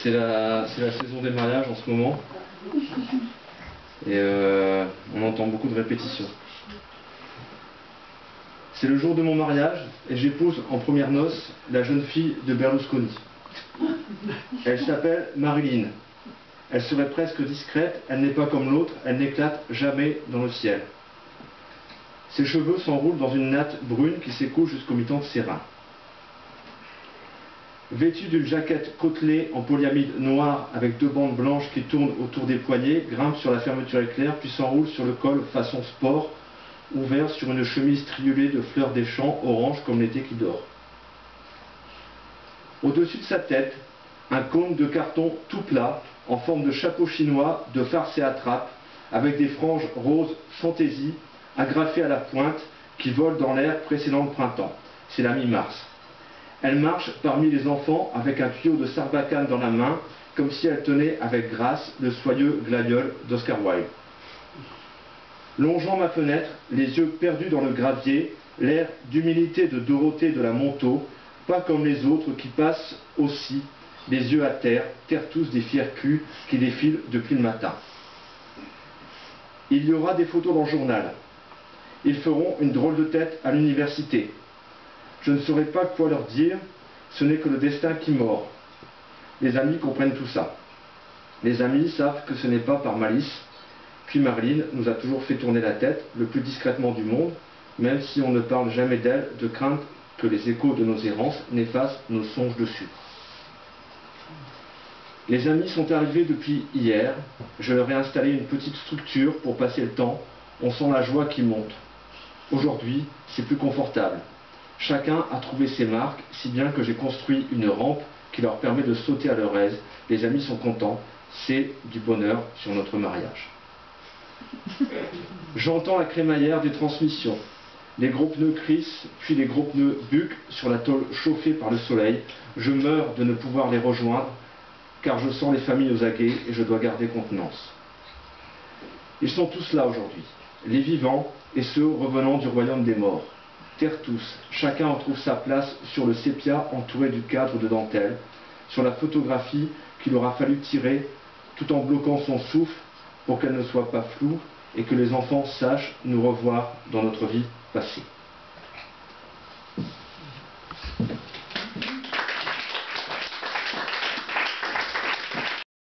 C'est la saison des mariages en ce moment. Et on entend beaucoup de répétitions. C'est le jour de mon mariage et j'épouse en première noce la jeune fille de Berlusconi. Elle s'appelle Marilyn. Elle serait presque discrète, elle n'est pas comme l'autre, elle n'éclate jamais dans le ciel. Ses cheveux s'enroulent dans une natte brune qui s'écoule jusqu'au mi-temps de ses reins. Vêtue d'une jaquette côtelée en polyamide noire avec 2 bandes blanches qui tournent autour des poignets, grimpe sur la fermeture éclair puis s'enroule sur le col façon sport, ouvert sur une chemise triolée de fleurs des champs orange comme l'été qui dort. Au-dessus de sa tête, un cône de carton tout plat en forme de chapeau chinois de farce et attrape avec des franges roses fantaisie agrafées à la pointe qui volent dans l'air précédant le printemps. C'est la mi-mars. Elle marche parmi les enfants avec un tuyau de sarbacane dans la main, comme si elle tenait avec grâce le soyeux glaïeul d'Oscar Wilde. Longeant ma fenêtre, les yeux perdus dans le gravier, l'air d'humilité de Dorothée de la Montaut, pas comme les autres qui passent aussi, les yeux à terre, terre tous des fiers culs qui défilent depuis le matin. Il y aura des photos dans le journal. Ils feront une drôle de tête à l'université. Je ne saurais pas quoi leur dire, ce n'est que le destin qui mord. Les amis comprennent tout ça. Les amis savent que ce n'est pas par malice. Puis Marilyn nous a toujours fait tourner la tête, le plus discrètement du monde, même si on ne parle jamais d'elle, de crainte que les échos de nos errances n'effacent nos songes dessus. Les amis sont arrivés depuis hier. Je leur ai installé une petite structure pour passer le temps. On sent la joie qui monte. Aujourd'hui, c'est plus confortable. Chacun a trouvé ses marques, si bien que j'ai construit une rampe qui leur permet de sauter à leur aise. Les amis sont contents. C'est du bonheur sur notre mariage. J'entends la crémaillère des transmissions. Les gros pneus crissent, puis les gros pneus buquent sur la tôle chauffée par le soleil. Je meurs de ne pouvoir les rejoindre, car je sens les familles aux aguets et je dois garder contenance. Ils sont tous là aujourd'hui, les vivants et ceux revenant du royaume des morts. Terre tous, chacun en trouve sa place sur le sépia entouré du cadre de dentelle, sur la photographie qu'il aura fallu tirer tout en bloquant son souffle pour qu'elle ne soit pas floue et que les enfants sachent nous revoir dans notre vie passée.